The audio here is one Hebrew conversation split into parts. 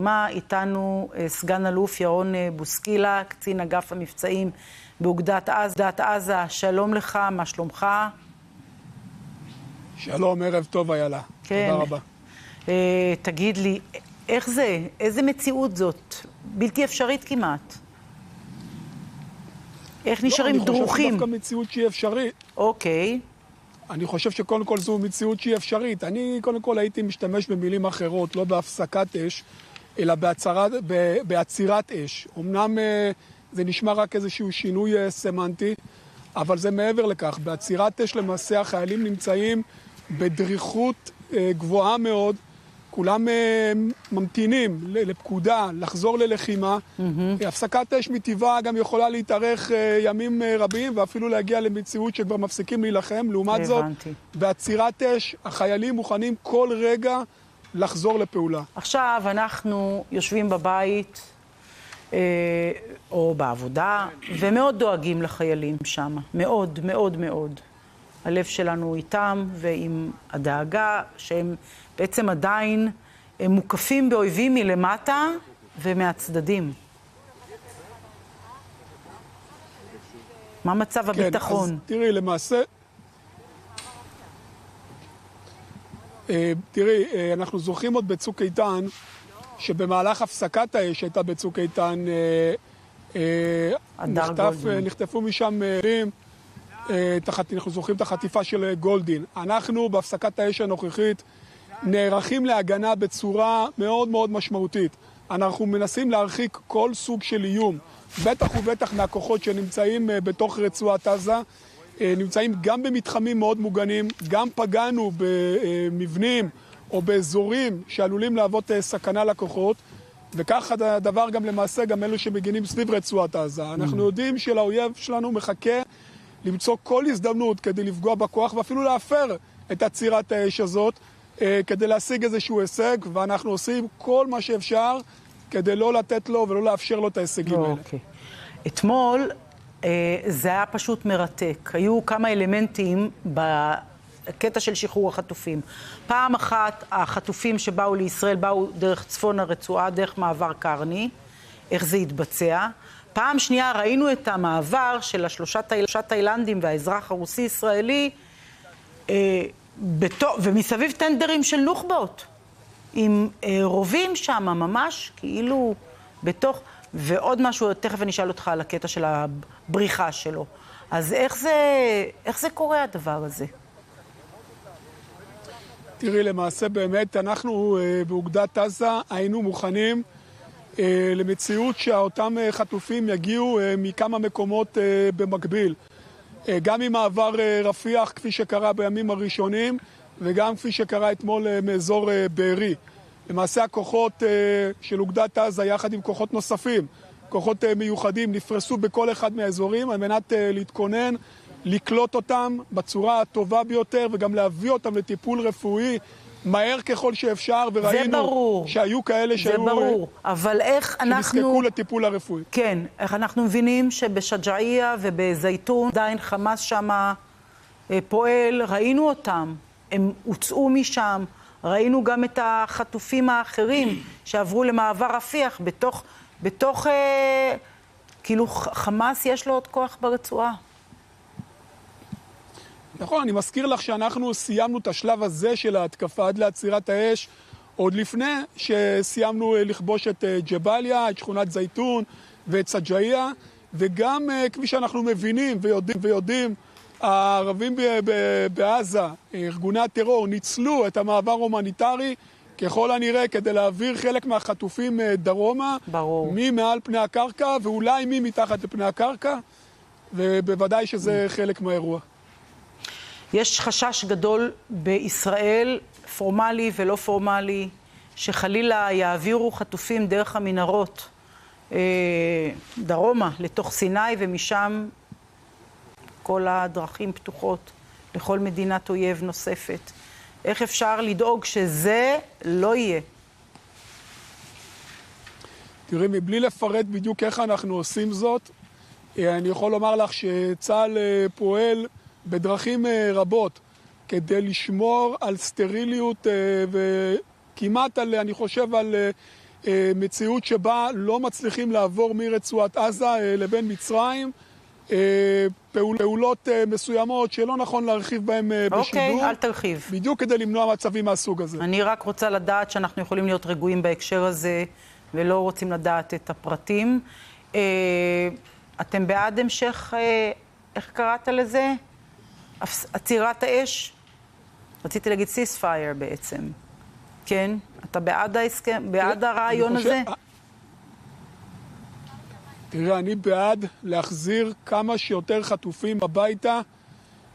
מה איתנו סגן אלוף ירון בוסקילה, קצין אגף המבצעים באוגדת עזה. שלום לך, מה שלומך? שלום, ערב טוב איילה. כן. תודה רבה. תגיד לי, איך זה? איזה מציאות זאת? בלתי אפשרית כמעט. איך נשארים דרוכים? אני חושב שדווקא מציאות שהיא אפשרית. אוקיי. אני חושב שקודם כל זו מציאות שהיא אפשרית. אני קודם כל הייתי משתמש במילים אחרות, לא בהפסקת אש, אלא בעצירת אש. אמנם זה נשמע רק איזשהו שינוי סמנטי, אבל זה מעבר לכך. בעצירת אש למעשה החיילים נמצאים בדריכות גבוהה מאוד, כולם ממתינים לפקודה, לחזור ללחימה. הפסקת אש מטבעה גם יכולה להתארך ימים רבים, ואפילו להגיע למציאות שכבר מפסיקים להילחם. לעומת זאת, בעצירת אש החיילים מוכנים כל רגע לחזור לפעולה. עכשיו אנחנו יושבים בבית או בעבודה, ומאוד דואגים לחיילים שם. מאוד, מאוד, מאוד. הלב שלנו איתם ועם הדאגה שהם בעצם עדיין מוקפים באויבים מלמטה ומהצדדים. מה מצב הביטחון? כן, אז תראי, למעשה... תראי, אנחנו זוכרים עוד בצוק איתן, שבמהלך הפסקת האש שהייתה בצוק איתן, נחטפו משם אנחנו זוכרים את החטיפה של גולדין. אנחנו בהפסקת האש הנוכחית נערכים להגנה בצורה מאוד מאוד משמעותית. אנחנו מנסים להרחיק כל סוג של איום, בטח ובטח מהכוחות שנמצאים בתוך רצועת עזה, נמצאים גם במתחמים מאוד מוגנים, גם פגענו במבנים או באזורים שעלולים להוות סכנה לכוחות, וכך הדבר גם למעשה גם אלו שמגינים סביב רצועת עזה. אנחנו יודעים שלאויב שלנו מחכה למצוא כל הזדמנות כדי לפגוע בכוח ואפילו להפר את עצירת האש הזאת, כדי להשיג איזשהו הישג, ואנחנו עושים כל מה שאפשר כדי לא לתת לו ולא לאפשר לו את ההישגים האלה. אתמול זה היה פשוט מרתק. היו כמה אלמנטים בקטע של שחרור החטופים. פעם אחת החטופים שבאו לישראל באו דרך צפון הרצועה, דרך מעבר קרני, איך זה התבצע. פעם שנייה ראינו את המעבר של השלושה תאילנדים והאזרח הרוסי-ישראלי, ומסביב טנדרים של נוח'בות, עם רובים שם ממש, כאילו בתוך, ועוד משהו, תכף אני אשאל אותך על הקטע של הבריחה שלו. אז איך זה קורה הדבר הזה? תראי, למעשה באמת אנחנו באוגדת עזה היינו מוכנים למציאות שאותם חטופים יגיעו מכמה מקומות במקביל. גם ממעבר רפיח, כפי שקרה בימים הראשונים, וגם כפי שקרה אתמול מאזור בארי. למעשה הכוחות של אוגדת עזה, יחד עם כוחות נוספים, כוחות מיוחדים, נפרסו בכל אחד מהאזורים, על מנת להתכונן, לקלוט אותם בצורה הטובה ביותר, וגם להביא אותם לטיפול רפואי, מהר ככל שאפשר, וראינו שהיו כאלה שהיו... זה ברור, אבל איך אנחנו... שנזקקו לטיפול הרפואי. כן, איך אנחנו מבינים שבשג'אעיה ובזייתון עדיין חמאס שם פועל, ראינו אותם, הם הוצאו משם, ראינו גם את החטופים האחרים שעברו למעבר רפיח, בתוך כאילו חמאס יש לו עוד כוח ברצועה. נכון, אני מזכיר לך שאנחנו סיימנו את השלב הזה של ההתקפה עד לעצירת האש, עוד לפני שסיימנו לכבוש את ג'באליה, את שכונת זייתון ואת סג'אעיה, וגם כפי שאנחנו מבינים ויודעים, הערבים בעזה, ארגוני הטרור, ניצלו את המעבר ההומניטרי ככל הנראה כדי להעביר חלק מהחטופים דרומה, ממעל פני הקרקע ואולי מתחת לפני הקרקע, ובוודאי שזה חלק מהאירוע. יש חשש גדול בישראל, פורמלי ולא פורמלי, שחלילה יעבירו חטופים דרך המנהרות דרומה לתוך סיני, ומשם כל הדרכים פתוחות לכל מדינת אויב נוספת. איך אפשר לדאוג שזה לא יהיה? תראי, מבלי לפרט בדיוק איך אנחנו עושים זאת, אני יכול לומר לך שצה"ל פועל בדרכים רבות כדי לשמור על סטריליות וכמעט על, אני חושב, על מציאות שבה לא מצליחים לעבור מרצועת עזה לבין מצרים, פעולות מסוימות שלא נכון להרחיב בהן בשידור. אוקיי, אל תרחיב. בדיוק כדי למנוע מצבים מהסוג הזה. אני רק רוצה לדעת שאנחנו יכולים להיות רגועים בהקשר הזה, ולא רוצים לדעת את הפרטים. אתם בעד המשך, איך קראת לזה? עצירת האש? רציתי להגיד ceasefire בעצם. כן? אתה בעד ההסכם, בעד הרעיון הזה? תראה, אני בעד להחזיר כמה שיותר חטופים הביתה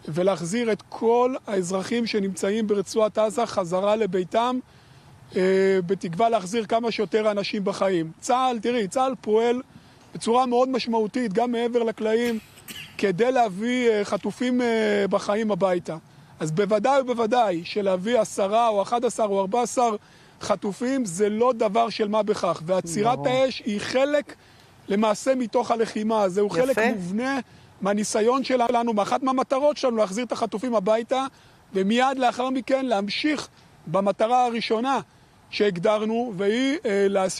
ולהחזיר את כל האזרחים שנמצאים ברצועת עזה חזרה לביתם, בתקווה להחזיר כמה שיותר אנשים בחיים. צה"ל פועל בצורה מאוד משמעותית, גם מעבר לקלעים, כדי להביא חטופים בחיים הביתה. אז בוודאי ובוודאי שלהביא 10 או 11 או 14 חטופים זה לא דבר של מה בכך. ועצירת האש היא חלק למעשה מתוך הלחימה. זהו חלק מובנה מהניסיון שלנו, מאחת מהמטרות שלנו להחזיר את החטופים הביתה, ומיד לאחר מכן להמשיך במטרה הראשונה שהגדרנו, והיא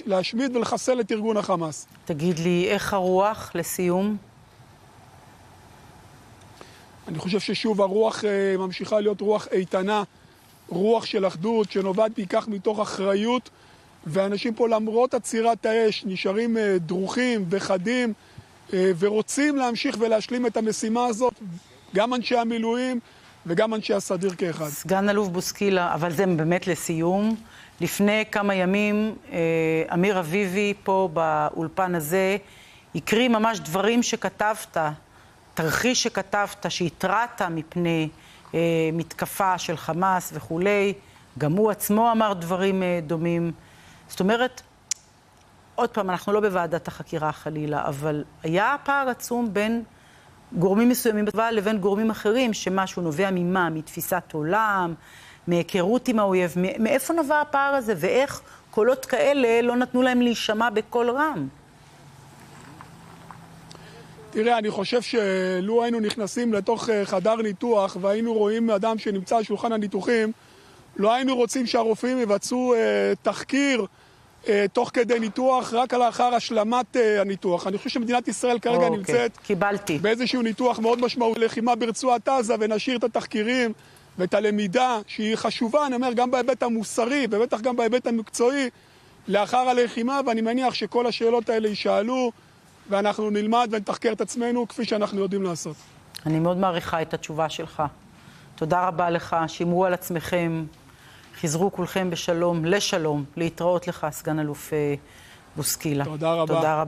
להשמיד ולחסל את ארגון החמאס. תגיד לי, איך הרוח לסיום? אני חושב ששוב הרוח ממשיכה להיות רוח איתנה, רוח של אחדות שנובעת בעיקר מתוך אחריות, ואנשים פה למרות עצירת האש נשארים דרוכים וחדים ורוצים להמשיך ולהשלים את המשימה הזאת, גם אנשי המילואים וגם אנשי הסדיר כאחד. סגן אלוף בוסקילה, אבל זה באמת לסיום. לפני כמה ימים אמיר אביבי פה באולפן הזה הקריא ממש דברים שכתבת, תרחיש שכתבת, שהתרעת מפני מתקפה של חמאס וכולי. גם הוא עצמו אמר דברים דומים. זאת אומרת, עוד פעם, אנחנו לא בוועדת החקירה חלילה, אבל היה פער עצום בין גורמים מסוימים בצבא לבין גורמים אחרים, שמשהו נובע ממה? מתפיסת עולם, מהיכרות עם האויב. מאיפה נבע הפער הזה, ואיך קולות כאלה לא נתנו להם להישמע בקול רם? תראה, אני חושב שלו היינו נכנסים לתוך חדר ניתוח והיינו רואים אדם שנמצא על שולחן הניתוחים, לא היינו רוצים שהרופאים יבצעו תחקיר תוך כדי ניתוח, רק לאחר השלמת הניתוח. אני חושב שמדינת ישראל כרגע נמצאת באיזשהו ניתוח מאוד משמעותי לחימה ברצועת עזה, ונשאיר את התחקירים ואת הלמידה שהיא חשובה, אני אומר, גם בהיבט המוסרי, ובטח גם בהיבט המקצועי, לאחר הלחימה, ואני מניח שכל השאלות האלה יישאלו, ואנחנו נלמד ונתחקר את עצמנו כפי שאנחנו יודעים לעשות. אני מאוד מעריכה את התשובה שלך. תודה רבה לך, שמרו על עצמכם, חזרו כולכם בשלום, לשלום, להתראות לך, סגן אלוף בוסקילה. תודה רבה. תודה רבה.